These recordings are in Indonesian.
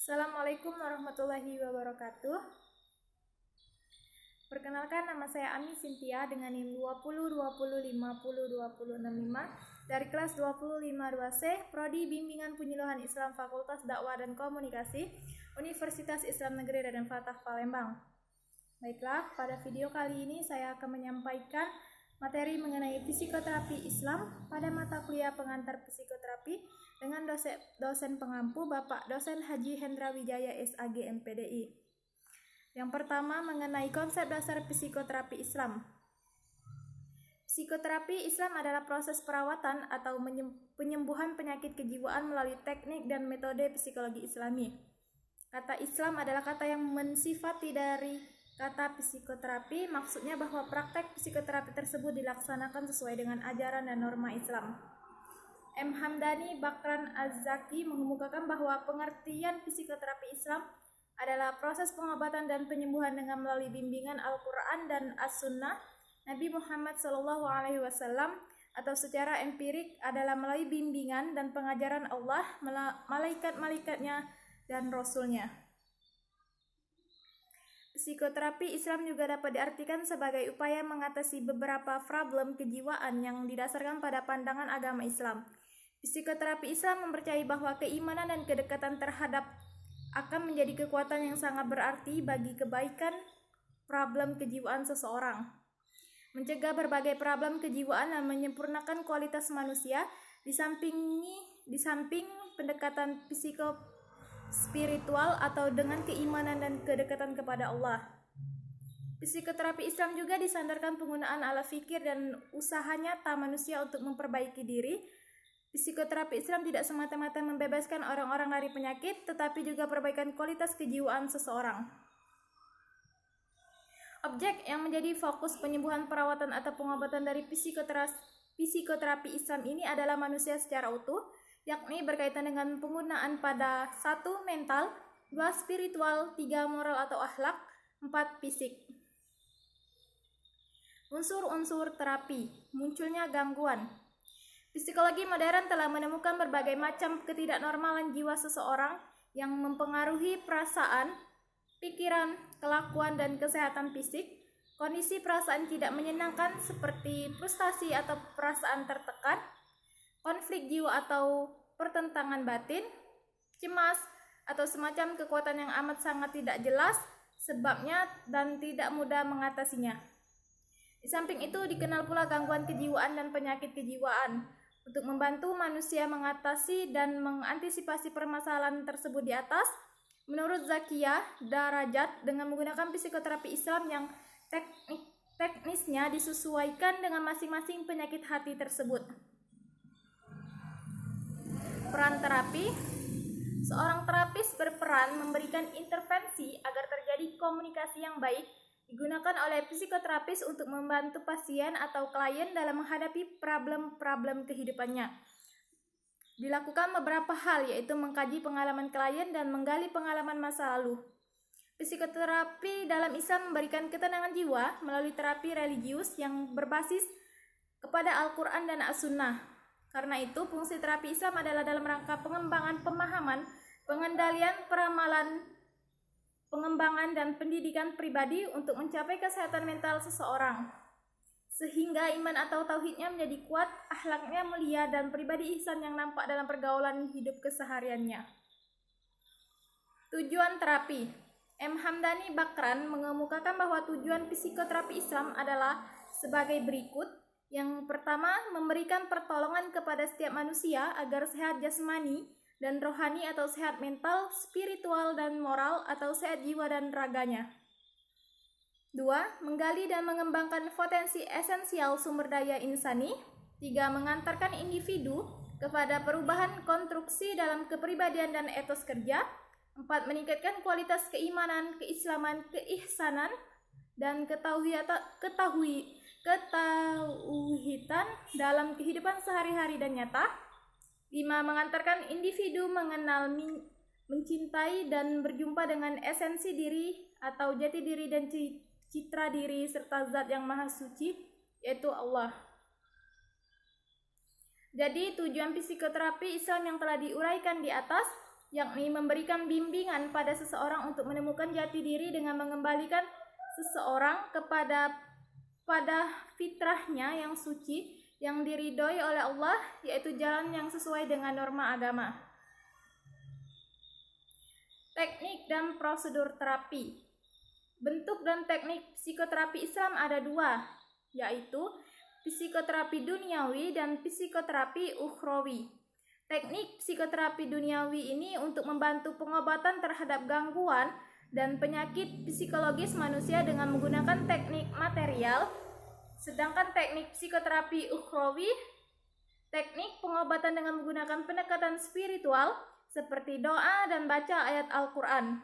Assalamualaikum warahmatullahi wabarakatuh. Perkenalkan, nama saya Ami Cynthia dengan NIM 2020502065 dari kelas 252C, Prodi Bimbingan Penyuluhan Islam Fakultas Dakwah dan Komunikasi, Universitas Islam Negeri Raden Fatah Palembang. Baiklah, pada video kali ini saya akan menyampaikan materi mengenai psikoterapi Islam pada mata kuliah pengantar psikoterapi dengan dosen pengampu Bapak Dosen Haji Hendra Wijaya SAG MPDI. Yang pertama mengenai konsep dasar psikoterapi Islam. Psikoterapi Islam adalah proses perawatan atau penyembuhan penyakit kejiwaan melalui teknik dan metode psikologi Islami. Kata Islam adalah kata yang mensifati dari kata psikoterapi, maksudnya bahwa praktek psikoterapi tersebut dilaksanakan sesuai dengan ajaran dan norma Islam. M. Hamdani Bakran Az-Zaki mengemukakan bahwa pengertian psikoterapi Islam adalah proses pengobatan dan penyembuhan dengan melalui bimbingan Al-Quran dan As-Sunnah Nabi Muhammad SAW, atau secara empirik adalah melalui bimbingan dan pengajaran Allah, malaikat-malaikatnya, dan Rasulnya. Psikoterapi Islam juga dapat diartikan sebagai upaya mengatasi beberapa problem kejiwaan yang didasarkan pada pandangan agama Islam. Psikoterapi Islam mempercayai bahwa keimanan dan kedekatan terhadap akan menjadi kekuatan yang sangat berarti bagi kebaikan problem kejiwaan seseorang. Mencegah berbagai problem kejiwaan dan menyempurnakan kualitas manusia di samping pendekatan psikospiritual atau dengan keimanan dan kedekatan kepada Allah. Psikoterapi Islam juga disandarkan penggunaan ala fikir dan usaha nyata manusia untuk memperbaiki diri. Psikoterapi Islam tidak semata-mata membebaskan orang-orang dari penyakit, tetapi juga perbaikan kualitas kejiwaan seseorang. Objek yang menjadi fokus penyembuhan, perawatan, atau pengobatan dari psikoterapi Islam ini adalah manusia secara utuh, yakni berkaitan dengan penggunaan pada 1. Mental, 2. Spiritual, 3. Moral atau akhlak, 4. Fisik. Unsur-unsur terapi. Munculnya gangguan. Psikologi modern telah menemukan berbagai macam ketidaknormalan jiwa seseorang yang mempengaruhi perasaan, pikiran, kelakuan, dan kesehatan fisik. Kondisi perasaan tidak menyenangkan seperti frustasi atau perasaan tertekan, konflik jiwa atau pertentangan batin, cemas, atau semacam kekuatan yang amat sangat tidak jelas sebabnya dan tidak mudah mengatasinya. Di samping itu dikenal pula gangguan kejiwaan dan penyakit kejiwaan. Untuk membantu manusia mengatasi dan mengantisipasi permasalahan tersebut di atas, menurut Zakiyah Darajat, dengan menggunakan psikoterapi Islam yang teknisnya disesuaikan dengan masing-masing penyakit hati tersebut. Peran terapi. Seorang terapis berperan memberikan intervensi agar terjadi komunikasi yang baik, digunakan oleh psikoterapis untuk membantu pasien atau klien dalam menghadapi problem-problem kehidupannya. Dilakukan beberapa hal, yaitu mengkaji pengalaman klien dan menggali pengalaman masa lalu. Psikoterapi dalam Islam memberikan ketenangan jiwa melalui terapi religius yang berbasis kepada Al-Quran dan As-Sunnah. Karena itu, fungsi terapi Islam adalah dalam rangka pengembangan pemahaman, pengendalian peramalan, pengembangan dan pendidikan pribadi untuk mencapai kesehatan mental seseorang, sehingga iman atau tauhidnya menjadi kuat, akhlaknya mulia, dan pribadi ihsan yang nampak dalam pergaulan hidup kesehariannya. Tujuan terapi. M. Hamdani Bakran mengemukakan bahwa tujuan psikoterapi Islam adalah sebagai berikut. Yang pertama, memberikan pertolongan kepada setiap manusia agar sehat jasmani dan rohani atau sehat mental, spiritual, dan moral atau sehat jiwa dan raganya. 2. Menggali dan mengembangkan potensi esensial sumber daya insani. 3. Mengantarkan individu kepada perubahan konstruksi dalam kepribadian dan etos kerja. 4. Meningkatkan kualitas keimanan, keislaman, keihsanan, dan ketauhidan dalam kehidupan sehari-hari dan nyata. 5. Mengantarkan individu mengenal, mencintai, dan berjumpa dengan esensi diri atau jati diri dan citra diri serta zat yang maha suci, yaitu Allah. Jadi tujuan psikoterapi Islam yang telah diuraikan di atas yakni memberikan bimbingan pada seseorang untuk menemukan jati diri dengan mengembalikan seseorang pada fitrahnya yang suci, yang diridhoi oleh Allah, yaitu jalan yang sesuai dengan norma agama. Teknik dan prosedur terapi. Bentuk dan teknik psikoterapi Islam ada dua, yaitu psikoterapi duniawi dan psikoterapi ukhrawi. Teknik psikoterapi duniawi ini untuk membantu pengobatan terhadap gangguan dan penyakit psikologis manusia dengan menggunakan teknik material, sedangkan teknik psikoterapi ukhrawi, teknik pengobatan dengan menggunakan pendekatan spiritual seperti doa dan baca ayat Al-Quran.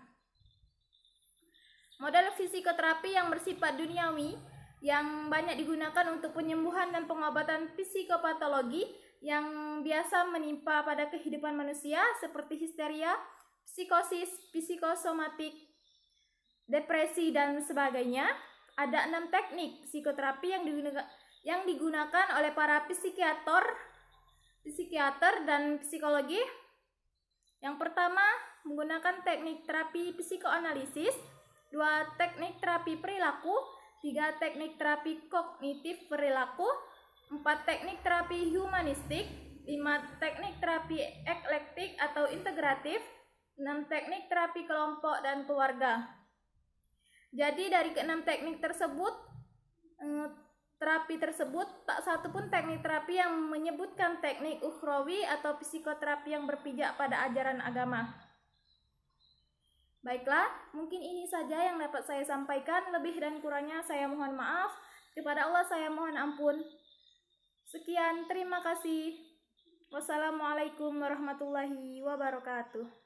Model psikoterapi yang bersifat duniawi yang banyak digunakan untuk penyembuhan dan pengobatan psikopatologi yang biasa menimpa pada kehidupan manusia seperti histeria, psikosis, psikosomatik, depresi, dan sebagainya. Ada 6 teknik psikoterapi yang digunakan oleh para psikiater dan psikologi. Yang pertama, menggunakan teknik terapi psikoanalisis, 2 teknik terapi perilaku, 3 teknik terapi kognitif perilaku, 4 teknik terapi humanistik, 5 teknik terapi eklektik atau integratif, 6 teknik terapi kelompok dan keluarga. Jadi dari ke-6 teknik tersebut, terapi tersebut tak satu pun teknik terapi yang menyebutkan teknik ukhrawi atau psikoterapi yang berpijak pada ajaran agama. Baiklah, mungkin ini saja yang dapat saya sampaikan. Lebih dan kurangnya saya mohon maaf. Kepada Allah saya mohon ampun. Sekian, terima kasih. Wassalamualaikum warahmatullahi wabarakatuh.